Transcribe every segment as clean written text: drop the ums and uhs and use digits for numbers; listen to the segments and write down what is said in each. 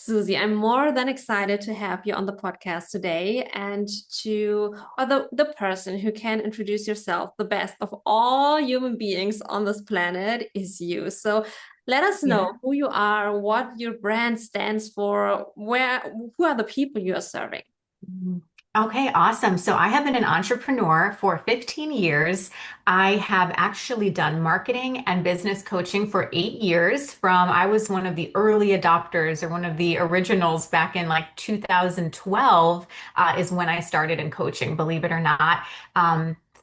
Susie, I'm more than excited to have you on the podcast today and the person who can introduce yourself the best of all human beings on this planet is you. So let us know Yeah. who you are, what your brand stands for, who are the people you are serving. Mhm. Okay, awesome. So I have been an entrepreneur for 15 years. I have actually done marketing and business coaching for 8 years I was one of the early adopters or one of the originals back in like 2012 is when I started in coaching, believe it or not.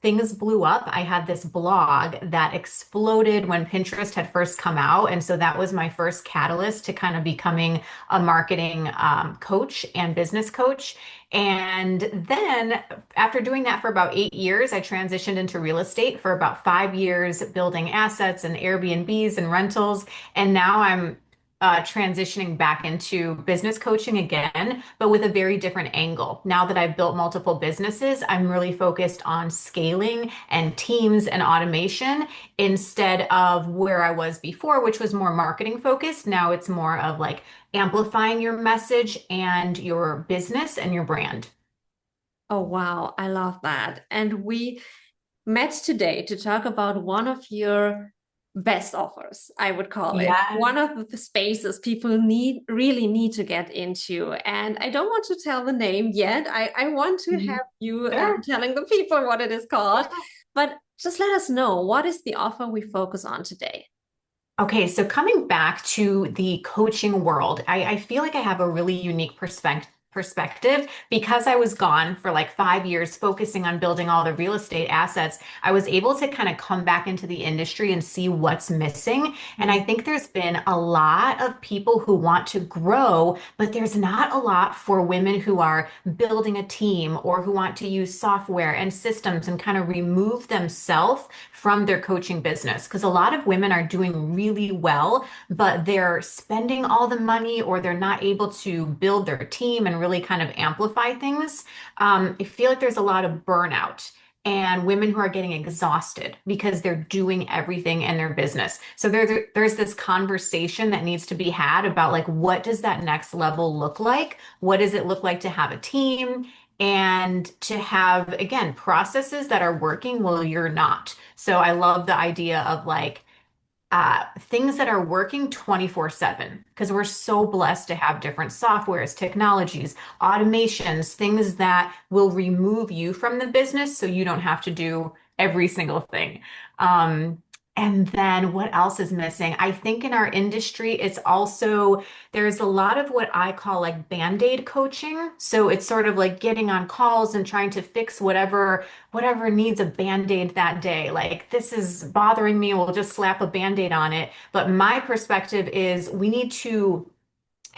Things blew up. I had this blog that exploded when Pinterest had first come out. And so that was my first catalyst to kind of becoming a marketing coach and business coach. And then after doing that for about 8 years, I transitioned into real estate for about 5 years, building assets and Airbnbs and rentals. And now I'm transitioning back into business coaching again, but with a very different angle. Now that I've built multiple businesses, I'm really focused on scaling and teams and automation instead of where I was before, which was more marketing focused. Now it's more of like amplifying your message and your business and your brand. Oh, wow. I love that. And we met today to talk about one of your best offers, I would call it. Yeah. One of the spaces people really need to get into. And I don't want to tell the name yet. I want to Mhm. have you Sure. telling the people what it is called. Yeah. But just let us know, what is the offer we focus on today? Okay, so coming back to the coaching world, I feel like I have a really unique perspective because I was gone for like 5 years focusing on building all the real estate assets. I was able to kind of come back into the industry and see what's missing. And I think there's been a lot of people who want to grow, but there's not a lot for women who are building a team or who want to use software and systems and kind of remove themselves from their coaching business. Because a lot of women are doing really well, but they're spending all the money or they're not able to build their team and really kind of amplify things. I feel like there's a lot of burnout and women who are getting exhausted because they're doing everything in their business. So there's this conversation that needs to be had about like what does that next level look like? What does it look like to have a team? And to have, again, processes that are working while you're not. So I love the idea of like things that are working 24/7 because we're so blessed to have different softwares, technologies, automations, things that will remove you from the business so you don't have to do every single thing. Um, and then what else is missing? I think in our industry, it's also there's a lot of what I call like band-aid coaching. So it's sort of like getting on calls and trying to fix whatever needs a band-aid that day. Like, this is bothering me, we'll just slap a band-aid on it. But my perspective is we need to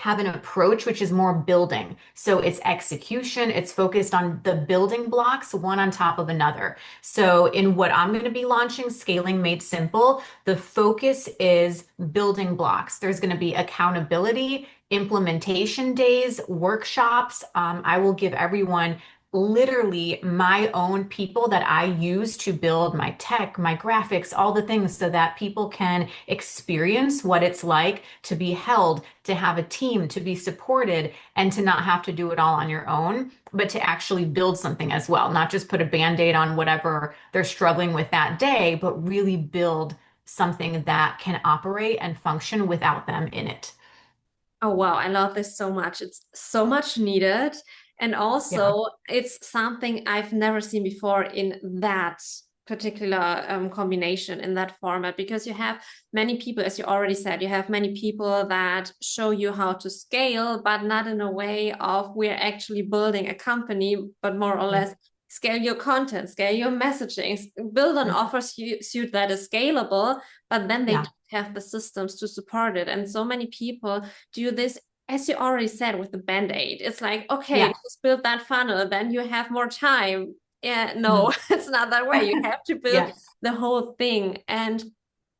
have an approach which is more building. So it's execution, it's focused on the building blocks, one on top of another. So in what I'm going to be launching, Scaling Made Simple, the focus is building blocks. There's going to be accountability, implementation days, workshops. I will give everyone literally my own people that I use to build my tech, my graphics, all the things so that people can experience what it's like to be held, to have a team, to be supported, and to not have to do it all on your own, but to actually build something as well, not just put a band-aid on whatever they're struggling with that day, but really build something that can operate and function without them in it. Oh, wow. I love this so much. It's so much needed. And Yeah. also, it's something I've never seen before in that particular combination, in that format, because you have many people, as you already said, you have many people that show you how to scale, but not in a way of we're actually building a company, but more or less scale your content, scale your messaging, build an offer suite that is scalable, but then they Yeah. don't have the systems to support it. And so many people do this, as you already said, with the band-aid. It's like, okay, Yeah. just build that funnel, then you have more time. Yeah, no, Mhm. it's not that way. You have to build Yeah. the whole thing. And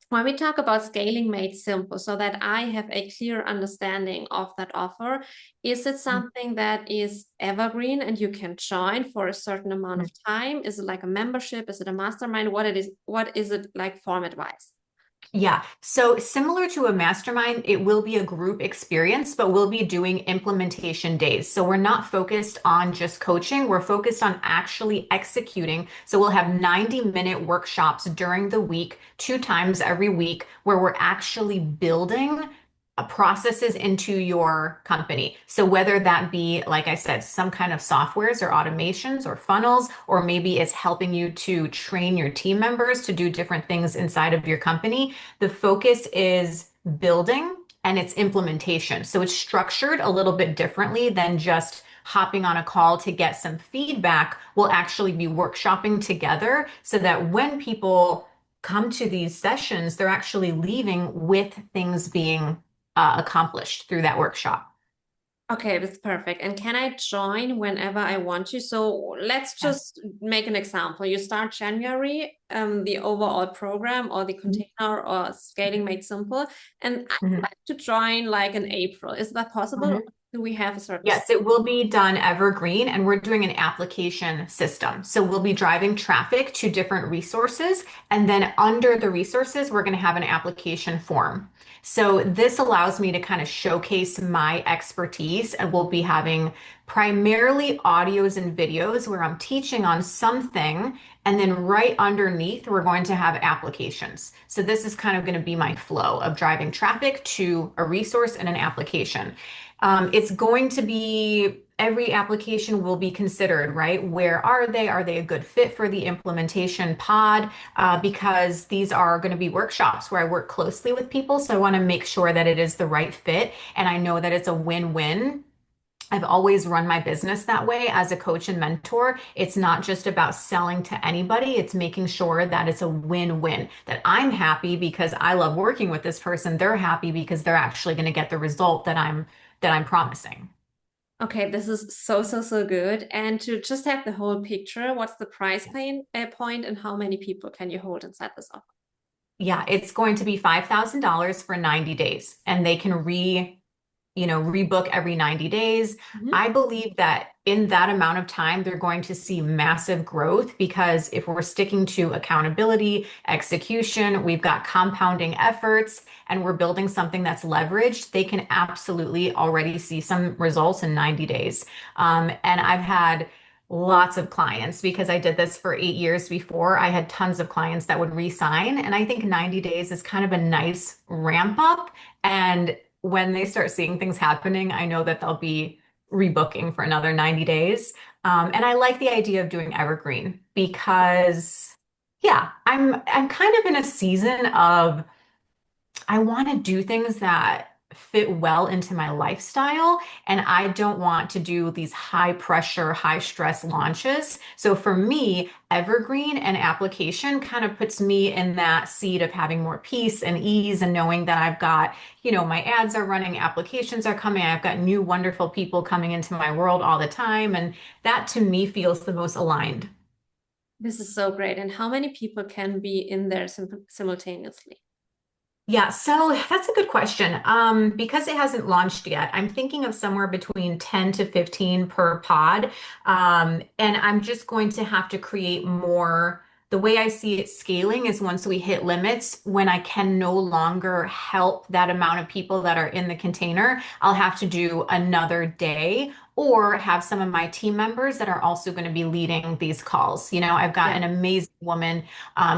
when we talk about scaling made simple, so that I have a clear understanding of that offer, is it something that is evergreen and you can join for a certain amount of time? Is it like a membership? Is it a mastermind? What is it like format wise? Yeah. So similar to a mastermind, it will be a group experience, but we'll be doing implementation days. So we're not focused on just coaching, we're focused on actually executing. So we'll have 90-minute workshops during the week, 2 times every week, where we're actually building processes into your company. So whether that be, like I said, some kind of softwares or automations or funnels, or maybe it's helping you to train your team members to do different things inside of your company, the focus is building and its implementation. So it's structured a little bit differently than just hopping on a call to get some feedback. We'll actually be workshopping together so that when people come to these sessions, they're actually leaving with things being accomplished through that workshop. Okay, that's perfect. And can I join whenever I want to? So let's Yeah. just make an example. You start January, the overall program or the container or scaling made simple, and I'd Mhm. like to join like in April. Is that possible? Or Mhm. do we have a certain? Yes, it will be done evergreen, and we're doing an application system. So we'll be driving traffic to different resources, and then under the resources, we're going to have an application form. So this allows me to kind of showcase my expertise, and we'll be having primarily audios and videos where I'm teaching on something, and then right underneath, we're going to have applications. So this is kind of going to be my flow of driving traffic to a resource and an application. It's going to be every application will be considered, right? Where are they? Are they a good fit for the implementation pod? Because these are going to be workshops where I work closely with people. So I want to make sure that it is the right fit. And I know that it's a win-win. I've always run my business that way as a coach and mentor. It's not just about selling to anybody, it's making sure that it's a win-win, that I'm happy because I love working with this person. They're happy because they're actually going to get the result that I'm promising. Okay, this is so, so, so good. And to just have the whole picture, what's the point and how many people can you hold inside this office? Yeah, it's going to be $5,000 for 90 days and they can rebook every 90 days. Mhm. I believe that in that amount of time, they're going to see massive growth because if we're sticking to accountability, execution, we've got compounding efforts, and we're building something that's leveraged, they can absolutely already see some results in 90 days. And I've had lots of clients because I did this for 8 years before. I had tons of clients that would re-sign, and I think 90 days is kind of a nice ramp up. And when they start seeing things happening, I know that they'll be rebooking for another 90 days. And I like the idea of doing evergreen because, yeah, I'm kind of in a season of I want to do things that fit well into my lifestyle, and I don't want to do these high pressure, high stress launches. So for me, evergreen and application kind of puts me in that seat of having more peace and ease and knowing that I've got, my ads are running, applications are coming, I've got new wonderful people coming into my world all the time. And that to me feels the most aligned. This is so great. And how many people can be in there simultaneously? Yeah, so that's a good question. Because it hasn't launched yet, I'm thinking of somewhere between 10 to 15 per pod. And I'm just going to have to create more. The way I see it scaling is once we hit limits, when I can no longer help that amount of people that are in the container, I'll have to do another day or have some of my team members that are also going to be leading these calls. I've got Yeah. an amazing woman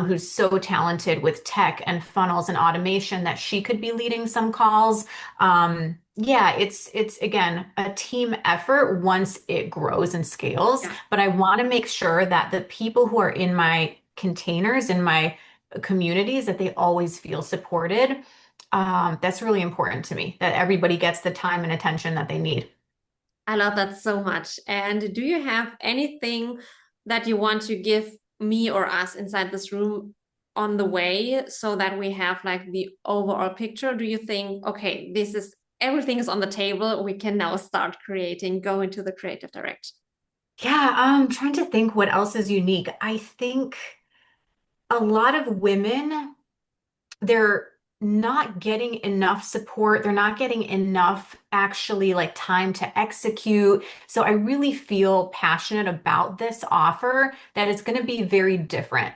who's so talented with tech and funnels and automation that she could be leading some calls. Yeah, it's again a team effort once it grows and scales, Yeah. but I want to make sure that the people who are in my containers, in my communities, that they always feel supported. That's really important to me, that everybody gets the time and attention that they need. I love that so much. And do you have anything that you want to give me or us inside this room on the way so that we have like the overall picture? Do you think, okay, this is everything is on the table, we can now start creating, go into the creative direction? Yeah, I'm trying to think what else is unique. I think a lot of women they're not getting enough support. They're not getting enough actually like time to execute. So I really feel passionate about this offer that it's going to be very different.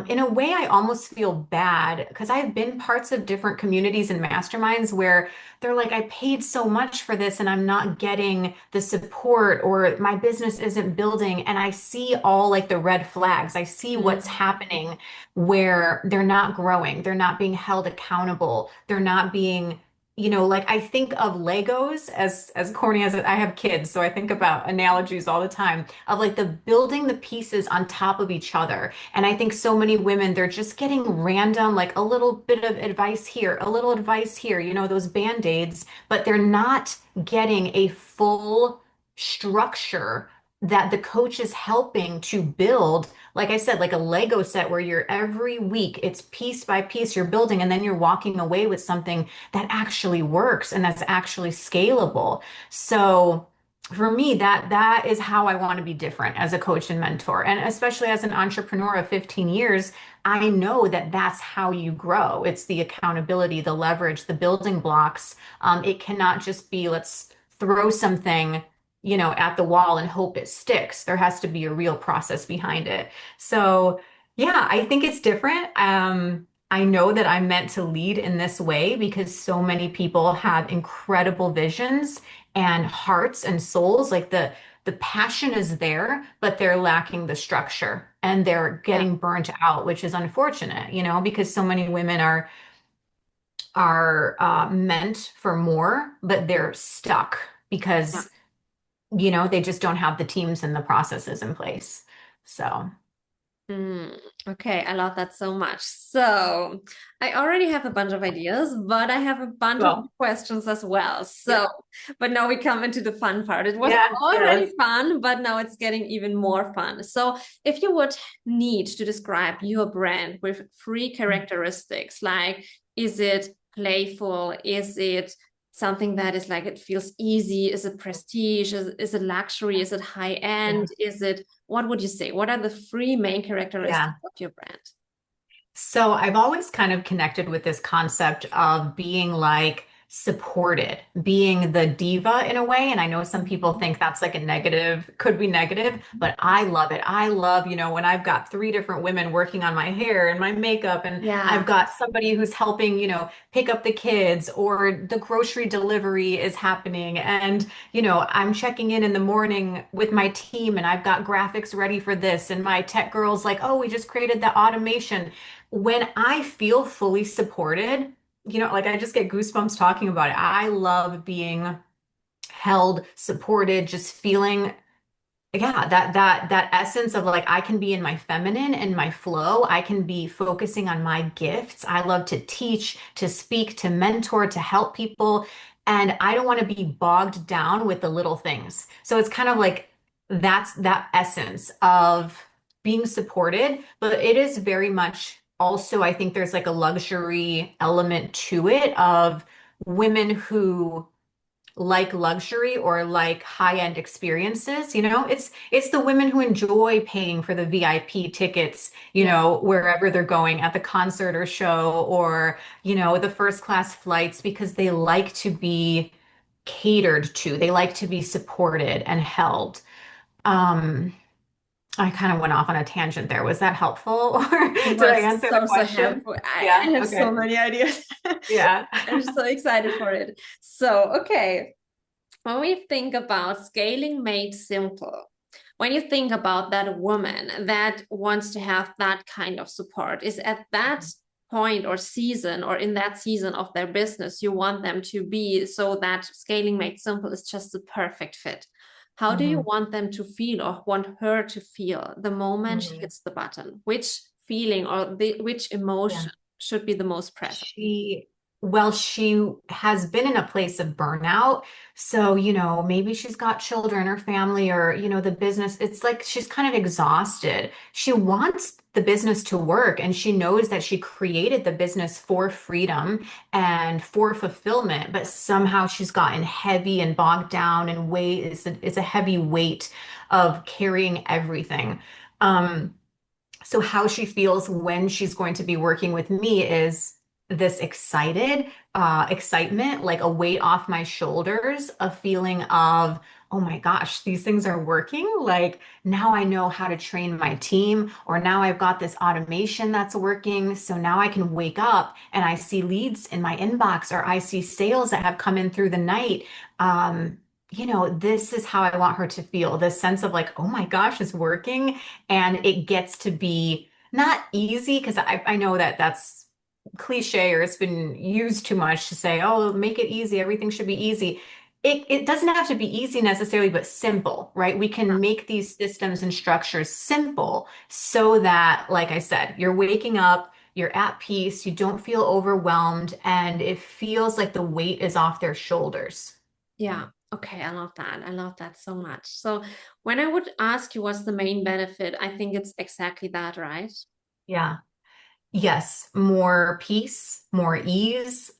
In a way, I almost feel bad because I've been parts of different communities and masterminds where they're like, I paid so much for this and I'm not getting the support, or my business isn't building. And I see all like the red flags. I see what's Mm, happening where they're not growing, they're not being held accountable, they're not being, like I think of Legos as corny as I have kids, so I think about analogies all the time of like the building the pieces on top of each other. And I think so many women, they're just getting random, like a little bit of advice here, a little advice here, those band-aids, but they're not getting a full structure that the coach is helping to build. Like I said, like a Lego set where you're every week, it's piece by piece, you're building, and then you're walking away with something that actually works and that's actually scalable. So, for me, that is how I want to be different as a coach and mentor. And especially as an entrepreneur of 15 years, I know that that's how you grow. It's the accountability, the leverage, the building blocks. It cannot just be let's throw something, at the wall and hope it sticks. There has to be a real process behind it. So, yeah, I think it's different. I know that I'm meant to lead in this way because so many people have incredible visions and hearts and souls. Like the passion is there, but they're lacking the structure and they're yeah. getting burnt out, which is unfortunate, because so many women are meant for more, but they're stuck Yeah. because they just don't have the teams and the processes in place. So, Mm, okay, I love that so much. So, I already have a bunch of ideas, but I have a bunch of well, questions as well. yeah, So, but now we come into the fun part. It was yeah, yeah, already fun, but now it's getting even more fun. So, if you would need to describe your brand with three characteristics, like is it playful? Is it something that is like it feels easy? Is it prestige? Is it luxury? Is it high yeah, end? Is it what would you say? What are the three main yeah. characteristics of your brand? So I've always kind of connected with this concept of being like supported, being the diva in a way. And I know some people think that's like a negative, could be negative, but I love it. I love, when I've got three different women working on my hair and my makeup, and Yeah. I've got somebody who's helping, pick up the kids, or the grocery delivery is happening. And, I'm checking in the morning with my team and I've got graphics ready for this. And my tech girl's like, oh, we just created the automation. When I feel fully supported, like I just get goosebumps talking about it. I love being held, supported, just feeling, yeah, that essence of like I can be in my feminine and my flow. I can be focusing on my gifts. I love to teach, to speak, to mentor, to help people. And I don't want to be bogged down with the little things. So it's kind of like that's that essence of being supported, but it is very much also, I think there's like a luxury element to it of women who like luxury or like high-end experiences. It's the women who enjoy paying for the VIP tickets, Yeah. wherever they're going at the concert or show, or the first class flights, because they like to be catered to, they like to be supported and held. um I kind of went off on a tangent there. Was that helpful, or It did I was answer the so question? helpful. I Yeah, have so okay. many ideas. Yeah. I'm so excited for it. So, okay, when we think about scaling made simple, when you think about that woman that wants to have that kind of support, is at that point or season or in that season of their business, you want them to be so that scaling made simple is just the perfect fit. How do you Mhm. want them to feel or want her to feel the moment she Mhm. hits the button? Which feeling or which Yeah. emotion should be the most present? She, well, she has been in a place of burnout. So, maybe she's got children or family or, the business. It's like she's kind of exhausted. She wants the business to work, and she knows that she created the business for freedom and for fulfillment, but somehow she's gotten heavy and bogged down, and weight is a heavy weight of carrying everything. Um, so how she feels when she's going to be working with me is this excitement, like a weight off my shoulders, a feeling of, oh my gosh, these things are working. Like now I know how to train my team, or now I've got this automation that's working. So now I can wake up and I see leads in my inbox, or I see sales that have come in through the night. This is how I want her to feel, this sense of like, oh my gosh, it's working. And it gets to be not easy because I know that that's cliche, or it's been used too much to say, oh, make it easy. Everything should be easy. It doesn't have to be easy necessarily, but simple, right? We can make these systems and structures simple so that, like I said, you're waking up, you're at peace, you don't feel overwhelmed, and it feels like the weight is off their shoulders. Yeah. Okay, I love that. I love that so much. So when I would ask you what's the main benefit, I think it's exactly that, right? Yeah. Yes, more peace, more ease,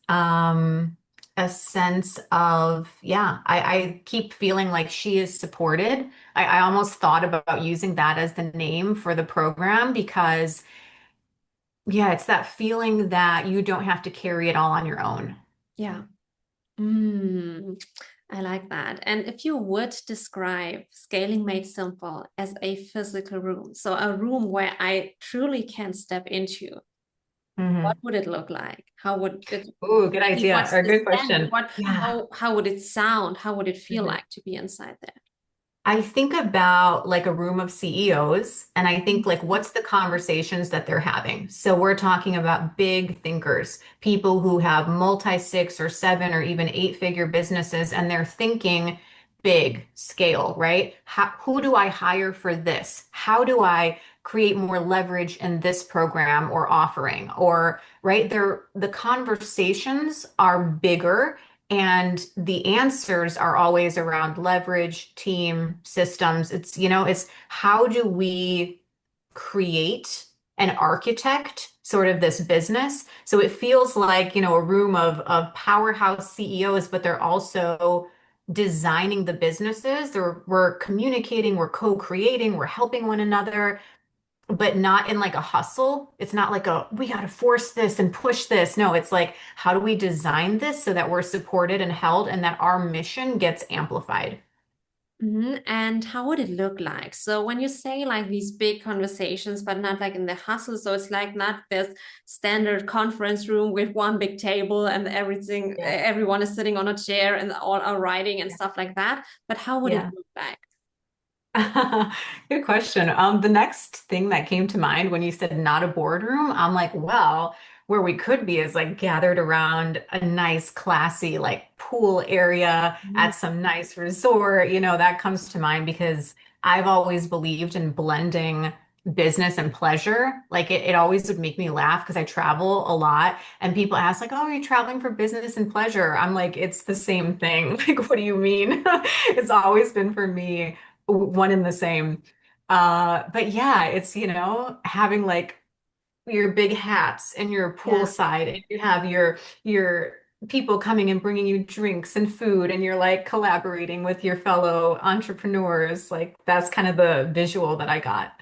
a sense of, yeah, I keep feeling like she is supported. I almost thought about using that as the name for the program because, yeah, it's that feeling that you don't have to carry it all on your own. Yeah. I like that. And if you would describe Scaling Made Simple as a physical room, so a room where I truly can step into, what Hmm. would it look like? How would it Ooh, good be? idea, What's or the good standard? question. Yeah. How would it sound? How would it feel Mhm. like to be inside there? I think about like a room of CEOs, and I think like what's the conversations that they're having. So we're talking about big thinkers, people who have multi six or seven or even eight-figure businesses, and they're thinking big scale, right? Who do I hire for this? How do I create more leverage in this program or offering? Or right there, the conversations are bigger and the answers are always around leverage, team, systems. It's how do we create and architect sort of this business? So it feels like, a room of powerhouse CEOs, but they're also designing the businesses. We're communicating, we're co-creating, we're helping one another, but not in like a hustle. It's not like we got to force this and push this. No, it's like, how do we design this so that we're supported and held and that our mission gets amplified? And how would it look like? So when you say like these big conversations, but not like in the hustle, so it's like not this standard conference room with one big table and everything, Yeah. everyone is sitting on a chair and all are writing and stuff like that. But how would it Yeah. look like? Good question. The next thing that came to mind when you said not a boardroom, I'm like, well, where we could be is like gathered around a nice, classy, like pool area at Mhm. some nice resort. That comes to mind because I've always believed in blending business and pleasure. Like it always would make me laugh because I travel a lot and people ask like, oh, are you traveling for business and pleasure? I'm like, it's the same thing. Like, what do you mean? It's always been for me one and the same. But yeah, it's, having like your big hats and your Yeah. poolside, and you have your people coming and bringing you drinks and food, and you're like collaborating with your fellow entrepreneurs. Like that's kind of the visual that I got.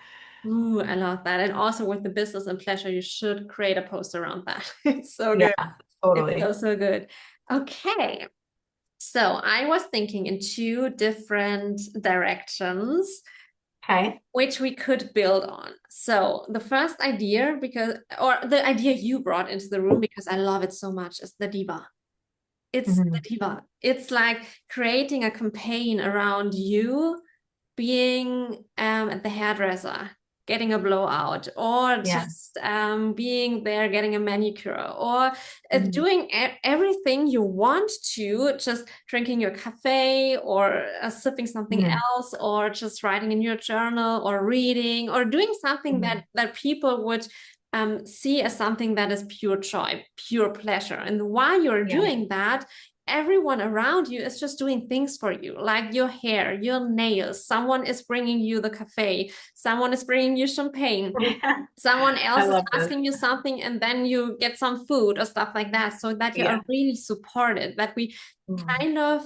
Ooh, I love that. And also with the business and pleasure, you should create a post around that. It's so Yeah, good. It's so, totally. so good. Okay. So I was thinking in two different directions, Okay. which we could build on. So the first idea, or the idea you brought into the room, because I love it so much, is the diva. It's the Mhm. diva. It's like creating a campaign around you being at the hairdresser, getting a blowout, or Yeah. just being there getting a manicure, or Mhm. doing everything you want to, just drinking your cafe, or sipping something Mhm. else, or just writing in your journal, or reading, or doing something Mhm. that people would see as something that is pure joy, pure pleasure. And while you're Yeah. doing that, everyone around you is just doing things for you, like your hair, your nails. Someone is bringing you the cafe, someone is bringing you champagne, someone I else is love this. asking you something, and then you get some food or stuff like that, so that you are Yeah. really supported, that we Mhm. kind of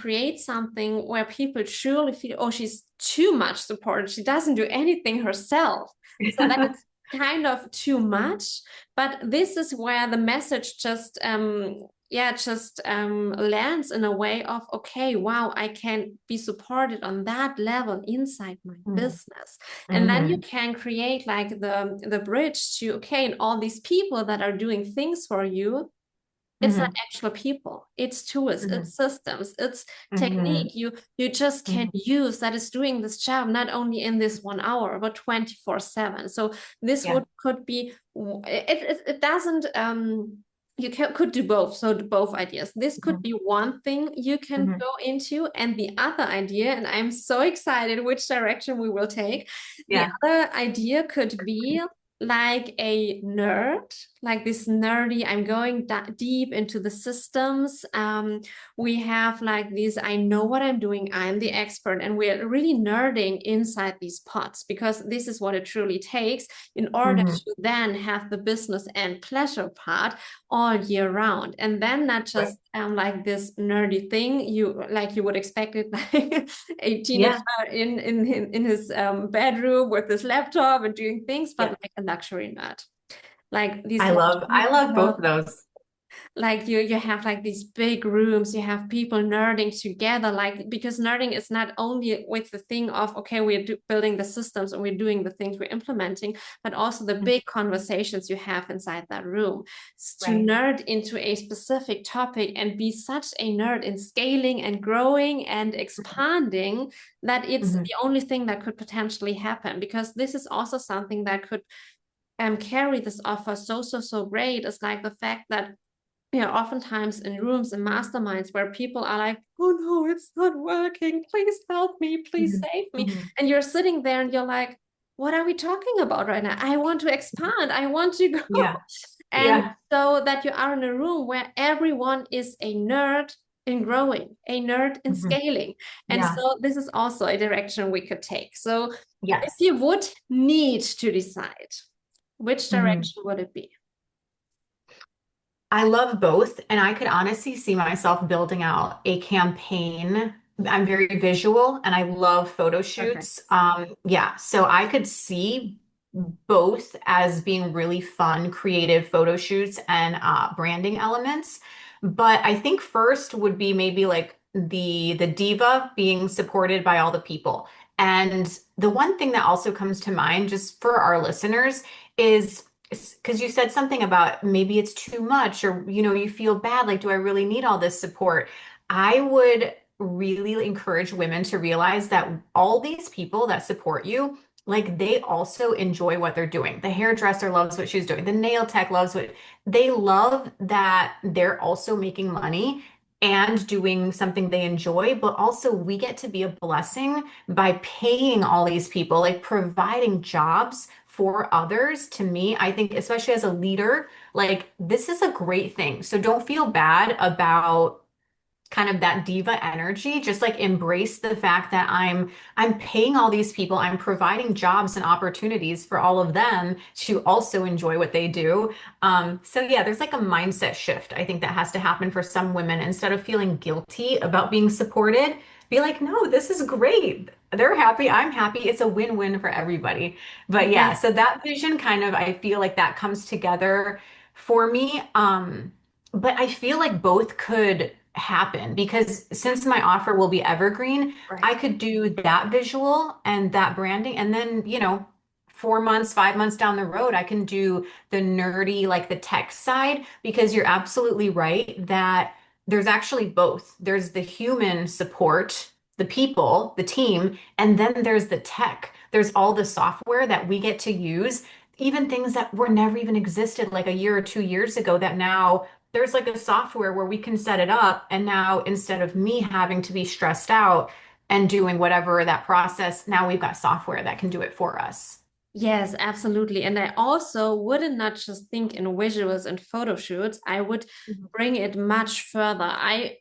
create something where people truly feel, oh, she's too much supported, she doesn't do anything herself, so that it's kind of too much. But this is where the message just yeah, just lands in a way of, okay, wow, I can be supported on that level inside my Mhm. business. And then you Mhm. can create like the bridge to, okay, and all these people that are doing things for you, it's not Mhm. actual people, it's tools, Mhm. it's systems, it's Mhm. technique you just can Mhm. use that is doing this job not only in this 1 hour but 24/7. So this Yeah. would could be it doesn't you could do both, so both ideas. This could Mhm. be one thing you can Mhm. go into, and the other idea, and I'm so excited which direction we will take, the Yeah. other idea could be like a nerd, like this nerdy, I'm going deep into the systems. We have like this, I know what I'm doing, I'm the expert, and we're really nerding inside these pods because this is what it truly takes in order Mhm. to then have the business and pleasure part all year round. And then not Right. just like this nerdy thing, you would expect it like a teenager Yeah. in his bedroom with his laptop and doing things, but Yeah. like a luxury nerd, like these I luxury love both people, of those. like you have like these big rooms, you have people nerding together, like because nerding is not only with the thing of, okay, we're building the systems and we're doing the things we're implementing, but also the Mhm. big conversations you have inside that room. To Right. nerd into a specific topic and be such a nerd in scaling and growing and expanding that it's Mhm. the only thing that could potentially happen, because this is also something that could carry this offer so great, is like the fact that oftentimes in rooms and masterminds where people are like, oh no, it's not working. Please help me. Please Mhm. save me. Mhm. And you're sitting there and you're like, what are we talking about right now? I want to expand. I want to Yeah. go. And Yeah. so that you are in a room where everyone is a nerd in growing, a nerd in Mhm. scaling. And Yeah. so this is also a direction we could take. So if Yes. you would need to decide, which Mhm. direction would it be? I love both, and I could honestly see myself building out a campaign. I'm very visual and I love photo shoots. Perfect. Yeah, so I could see both as being really fun, creative photo shoots and branding elements. But I think first would be maybe like the diva being supported by all the people. And the one thing that also comes to mind, just for our listeners, is because you said something about maybe it's too much or you feel bad, like do I really need all this support? I would really encourage women to realize that all these people that support you, like they also enjoy what they're doing. The hairdresser loves what she's doing. The nail tech loves what they love, that they're also making money and doing something they enjoy, but also we get to be a blessing by paying all these people, like providing jobs for others. To me, I think, especially as a leader, like this is a great thing. So don't feel bad about kind of that diva energy. Just like embrace the fact that I'm paying all these people, I'm providing jobs and opportunities for all of them to also enjoy what they do. So yeah, there's like a mindset shift I think that has to happen for some women. Instead of feeling guilty about being supported, be like, no, this is great. They're happy, I'm happy. It's a win-win for everybody. But yeah, Yes. so that vision kind of, I feel like that comes together for me. But I feel like both could happen because since my offer will be evergreen, I Right. could do that visual and that branding. And then, 4 months, 5 months down the road, I can do the nerdy, like the tech side, because you're absolutely right that there's actually both. There's the human support, the people, the team, and then there's the tech. There's all the software that we get to use, even things that were never even existed like a year or 2 years ago that now there's like a software where we can set it up. And now instead of me having to be stressed out and doing whatever that process, now we've got software that can do it for us. Yes, absolutely. And I also wouldn't not just think in visuals and photo shoots. I would Mhm. bring it much further. I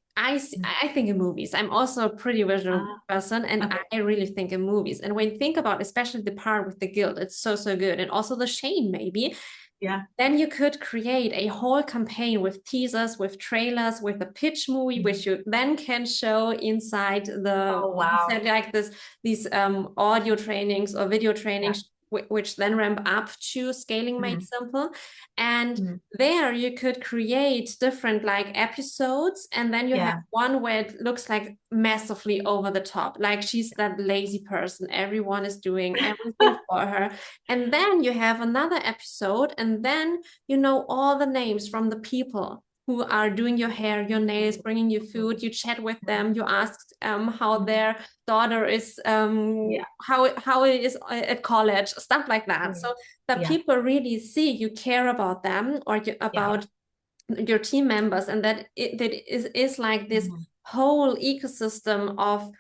think in movies. I'm also a pretty visual Ah, person, and okay. I really think in movies. And when you think about especially the part with the guilt, it's so good. And also the shame, maybe. Yeah. Then you could create a whole campaign with teasers, with trailers, with a pitch movie, Mhm. which you then can show inside the Oh, wow. like this these audio trainings or video Yeah. trainings which then ramp up to Scaling Made Mhm. Simple. And Mhm. there you could create different like episodes, and then you have Yeah. one where it looks like massively over the top, like she's that lazy person, everyone is doing everything for her. And then you have another episode, and then you know all the names from the people who are doing your hair, your nails, bringing you food. You chat with them, you ask how their daughter is, Yeah. how it is at college, stuff like that. So that Yeah. people really see you care about them, or Yeah. about your team members, and that is like this Mhm. whole ecosystem of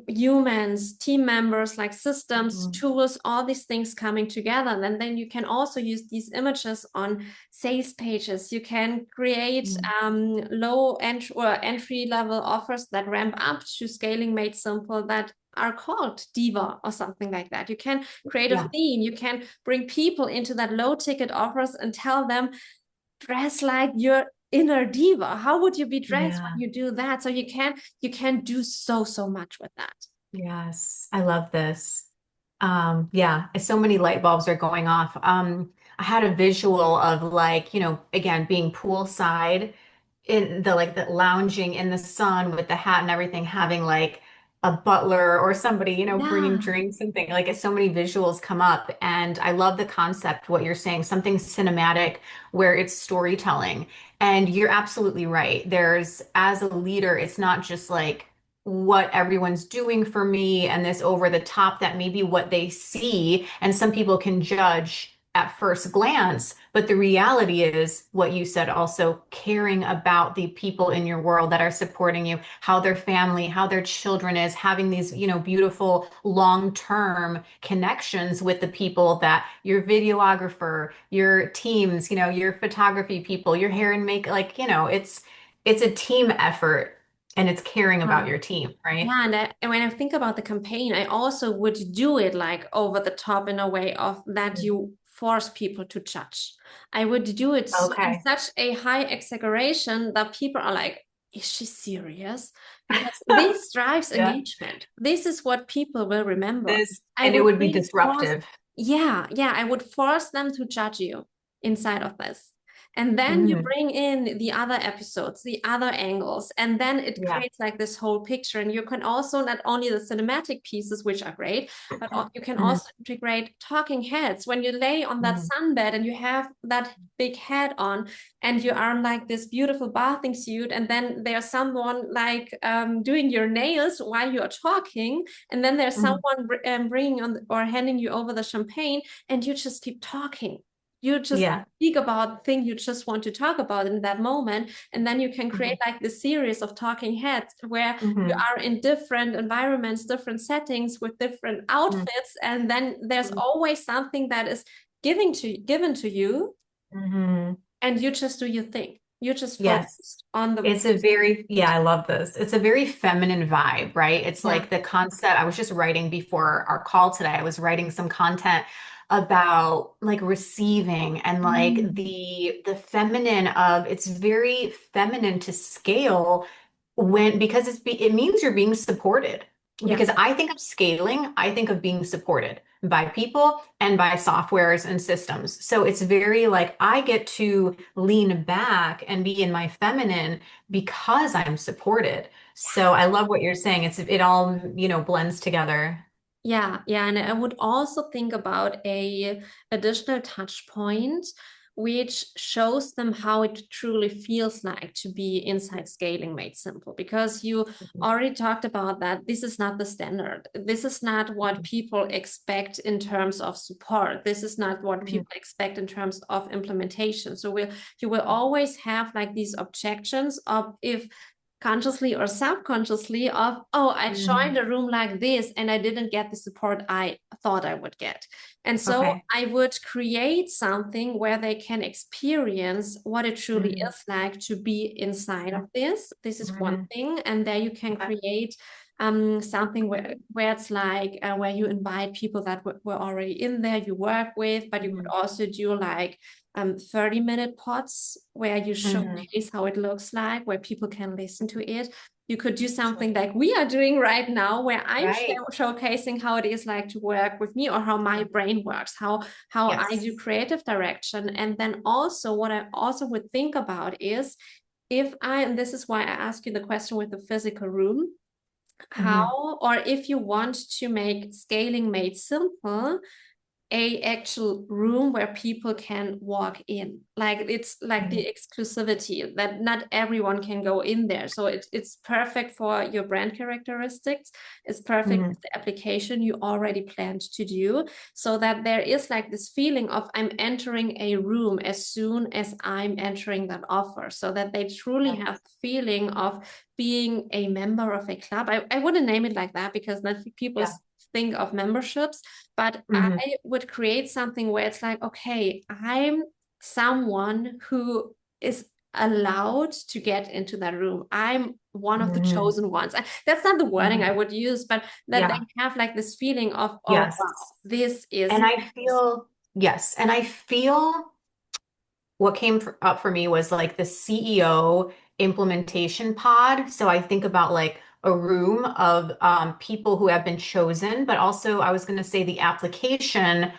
humans, team members, like systems, Mhm. tools, all these things coming together. And then you can also use these images on sales pages. You can create Mhm. low entry or entry level offers that ramp up to Scaling Made Simple, that are called Diva or something like that. You can create a Yeah. theme. You can bring people into that low ticket offers and tell them, dress like your inner diva. How would you be dressed Yeah. when you do that? So you can do so much with that. Yes. I love this. Yeah, so many light bulbs are going off. I had a visual of like, again, being poolside in the like the lounging in the sun with the hat and everything, having like a butler or somebody, bringing Yeah. drinks and things. Like so many visuals come up, and I love the concept, what you're saying, something cinematic where it's storytelling. And you're absolutely right. As a leader, it's not just like what everyone's doing for me and this over the top that may be what they see, and some people can judge at first glance, but the reality is what you said, also caring about the people in your world that are supporting you, how their family, how their children is, having these, beautiful long-term connections with the people, that your videographer, your teams, your photography people, your hair and make, like, it's a team effort, and it's caring about your team, right? Yeah, and when I think about the campaign, I also would do it like over the top, in a way of that you force people to judge. I would do it in Okay. such a high exaggeration that people are like, is she serious? Because this drives Yeah. engagement. This is what people will remember. I And it would would be really force, disruptive. yeah, I would force them to judge you inside of this. And then you Mhm. bring in the other episodes, the other angles, and then it Yeah. creates like this whole picture. And you can also, not only the cinematic pieces, which are great, but you can Mhm. also integrate talking heads. When you lay on that Mhm. sunbed and you have that big head on, and you are in like this beautiful bathing suit, and then there's someone like doing your nails while you are talking, and then there's Mhm. someone bringing on or handing you over the champagne, and you just keep talking. You just Yeah. speak about the thing you just want to talk about in that moment, and then you can create Mhm. like this series of talking heads where you Mhm. are in different environments, different settings with different Mhm. outfits, and then there's always something that is given to you, Mhm. and you just do your thing. You just Yes. focus on the, Yeah, I love this. It's a very feminine vibe, right? It's yeah. like the concept. I was just writing before our call today. I was writing some content about like receiving and like Mm. the feminine of, it's very feminine to scale because it means you're being supported. Yeah. Because I think of scaling, I think of being supported by people and by softwares and systems. So it's very like I get to lean back and be in my feminine because I'm supported. So I love what you're saying. It all, blends together. Yeah, and I would also think about a additional touch point which shows them how it truly feels like to be inside Scaling Made Simple, because you already talked about that this is not the standard. This is not what people expect in terms of support. This is not what Mhm. people expect in terms of implementation. So you will always have like these objections of, if consciously or subconsciously, of, oh, I joined Mhm. a room like this and I didn't get the support I thought I would get. And so Okay. I would create something where they can experience what it truly Mhm. is like to be inside of this. This is one Mhm. thing. And there you can Okay. create something where it's like where you invite people that were already in there, you work with, but you could Mhm. also do like 30-minute pods where you Mhm. showcase how it looks like, where people can listen to it. You could do something like we are doing right now, where I'm Right. showcasing how it is like to work with me, or how my brain works, how I do Yes. creative direction. And then also what I also would think about is, if I, and this is why I ask you the question with the physical room, Hmm. how, or if you want to make scaling made simple, a actual room where people can walk in, like it's like the exclusivity that not everyone can go in there, so it's perfect for your brand characteristics, it's perfect Hmm. with the application you already planned to do, so that there is like this feeling of I'm entering a room as soon as I'm entering that offer, so that they truly have the feeling of being a member of a club. I wouldn't name it like that, because then people Yeah. think of memberships, but I Hmm. would create something where it's like, okay, I'm someone who is allowed to get into that room. I'm one of the Hmm. chosen ones. That's not the wording Hmm. I would use, but that they Yeah. have like this feeling of, oh, Yes. wow, this is. And I feel, yes. And I feel what came up for me was like the CEO implementation pod. So I think about like a room of people who have been chosen, but also I was going to say the application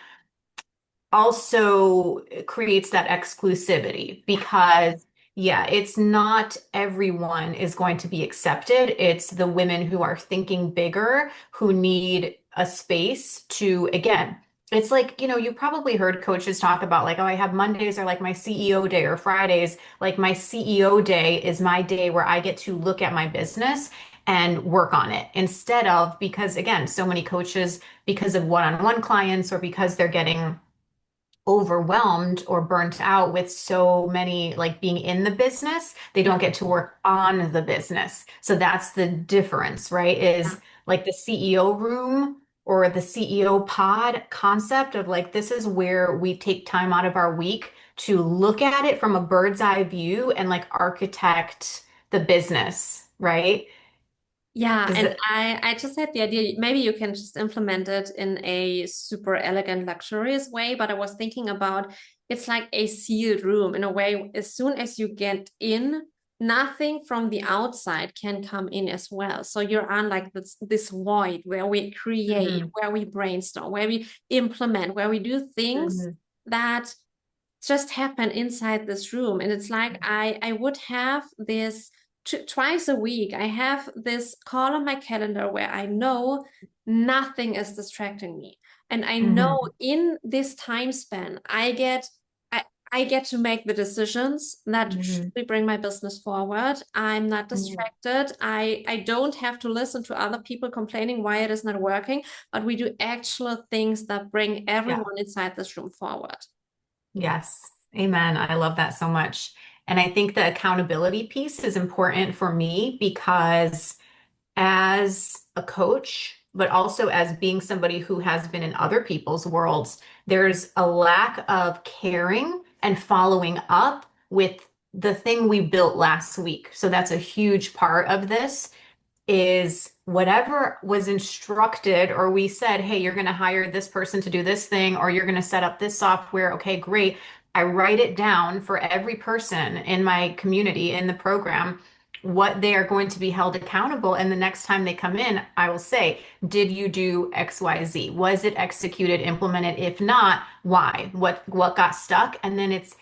also creates that exclusivity because yeah, it's not everyone is going to be accepted. It's the women who are thinking bigger, who need a space to, again, it's like, you probably heard coaches talk about like, oh, I have Mondays are like my CEO day or Fridays. Like my CEO day is my day where I get to look at my business and work on it instead of, because again, so many coaches, because of one-on-one clients or because they're getting overwhelmed or burnt out with so many like being in the business, they Yeah, don't get to work on the business. So that's the difference, right? yeah, Is like the CEO room or the CEO pod concept of like, this is where we take time out of our week to look at it from a bird's eye view and like architect the business, right? yeah. Is And it? I just had the idea, maybe you can just implement it in a super elegant, luxurious way. But I was thinking about, it's like a sealed room in a way. As soon as you get in, nothing from the outside can come in as well. So you're on like this void where we create, Mhm. where we brainstorm, where we implement, where we do things Mhm. that just happen inside this room. And it's like I would have this twice a week. I have this call on my calendar where I know nothing is distracting me, and I know Mhm. in this time span I, I get to make the decisions that Mhm. truly bring my business forward. I'm not Mhm. distracted. I don't have to listen to other people complaining why it is not working, but we do actual things that bring Yeah. everyone inside this room forward. Yes. Amen. I love that so much. And I think the accountability piece is important for me because as a coach, but also as being somebody who has been in other people's worlds, there's a lack of caring and following up with the thing we built last week. So that's a huge part of this is whatever was instructed, or we said, hey, you're going to hire this person to do this thing, or you're going to set up this software. Okay, great. I write it down for every person in my community in the program, what they are going to be held accountable. And the next time they come in, I will say, did you do XYZ? Was it executed, implemented? If not, why? What got stuck? And then it's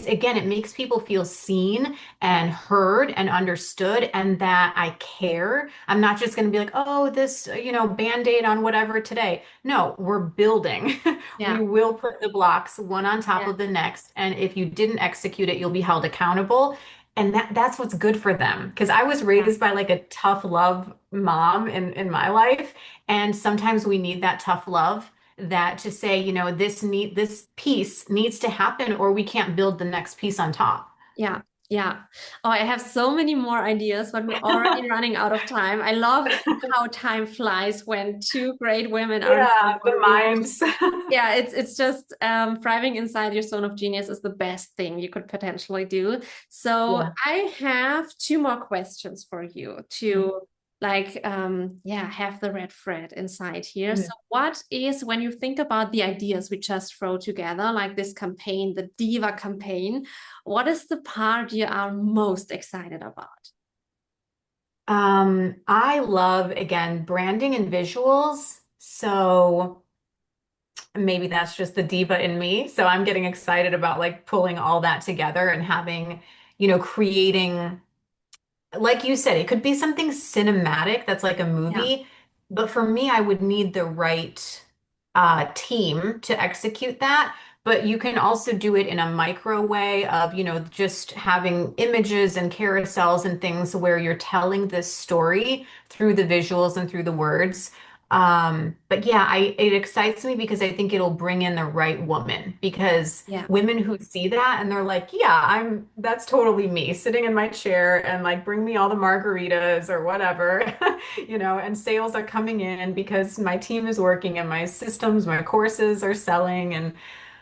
again, it makes people feel seen and heard and understood and that I care. I'm not just going to be like, oh, this, band-aid on whatever today. No, we're building. We Yeah. will put the blocks one on top Yeah. of the next. And if you didn't execute it, you'll be held accountable. And that's what's good for them. Because I was Yeah. raised by like a tough love mom in my life. And sometimes we need that tough love that to say, this piece needs to happen or we can't build the next piece on top. Yeah. Yeah. Oh, I have so many more ideas, but we're already running out of time. I love how time flies when two great women are in front Yeah, of the a room. minds. Yeah, it's just thriving inside your zone of genius is the best thing you could potentially do. So Yeah. I have two more questions for you to like yeah, have the red thread inside here. So Mhm. what is, when you think about the ideas we just throw together, like this campaign, the Diva campaign, what is the part you are most excited about? I love, again, branding and visuals. So maybe that's just the diva in me. So I'm getting excited about like pulling all that together and having, creating, like you said, it could be something cinematic that's like a Yeah, movie, but for me, I would need the right team to execute that. But you can also do it in a micro way of, just having images and carousels and things where you're telling this story through the visuals and through the words. But yeah, it excites me because I think it'll bring in the right woman because yeah, women who see that and they're like, yeah, that's totally me sitting in my chair and like bring me all the margaritas or whatever, and sales are coming in because my team is working and my systems, my courses are selling. And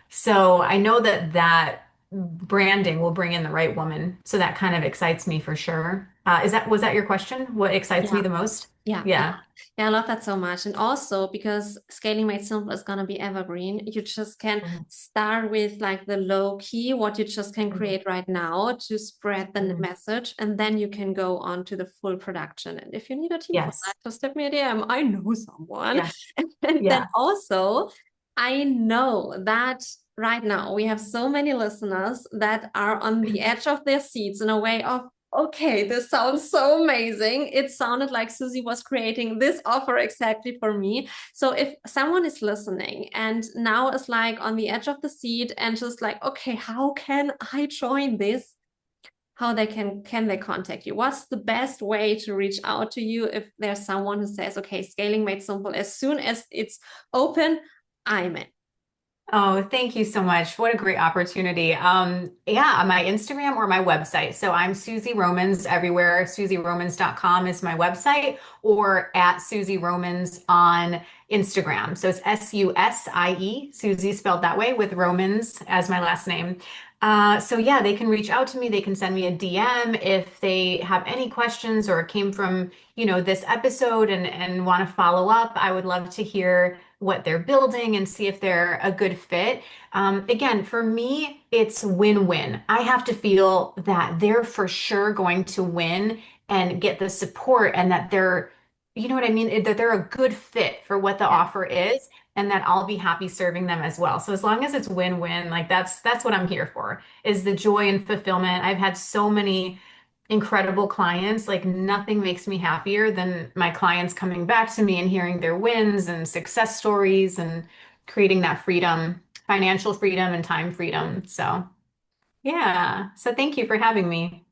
so I know that branding will bring in the right woman. So that kind of excites me for sure. Was that your question? What excites me yeah. the most? Yeah, yeah, Yeah. yeah, I love that so much. And also because scaling made simple is gonna be evergreen, you just can Mhm. start with like the low key, what you just can Mhm. create right now to spread the Mhm. message, and then you can go on to the full production. And if you need a team for that, Yes. just send me a DM. I know someone. Yeah. And then Yeah. also, I know that right now we have so many listeners that are on the edge of their seats in a way of, okay, this sounds so amazing. It sounded like Susie was creating this offer exactly for me. So if someone is listening and now is like on the edge of the seat and just like, okay, how can I join this? How they can they contact you? What's the best way to reach out to you if there's someone who says, okay, scaling made simple, as soon as it's open, I'm in. Oh, thank you so much. What a great opportunity. Yeah, on my Instagram or my website. So I'm Susie Romans everywhere. SusieRomans.com is my website or at Susie Romans on Instagram. So it's Susie, Susie spelled that way with Romans as my last name. So yeah, they can reach out to me. They can send me a DM if they have any questions or came from, this episode and want to follow up. I would love to hear what they're building and see if they're a good fit. Again, for me, it's win-win. I have to feel that they're for sure going to win and get the support and that they're, you know what I mean, that they're a good fit for what the Yeah. offer is and that I'll be happy serving them as well. So as long as it's win-win, like that's what I'm here for, is the joy and fulfillment. I've had so many incredible clients. Like nothing makes me happier than my clients coming back to me and hearing their wins and success stories and creating that freedom, financial freedom and time freedom. So, yeah. So thank you for having me.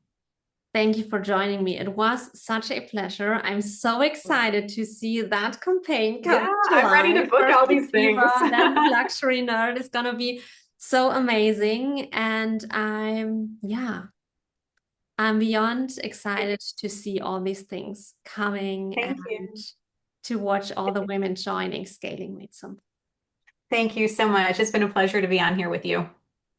Thank you for joining me. It was such a pleasure. I'm so excited to see that campaign Yeah, coming to I'm ready to life. book First all the these things. Diva, then the Luxury Nerd is gonna be so amazing. And I'm beyond excited to see all these things coming Thank and you. to watch all the women joining Scaling Made Simple. Thank you so much. It's been a pleasure to be on here with you.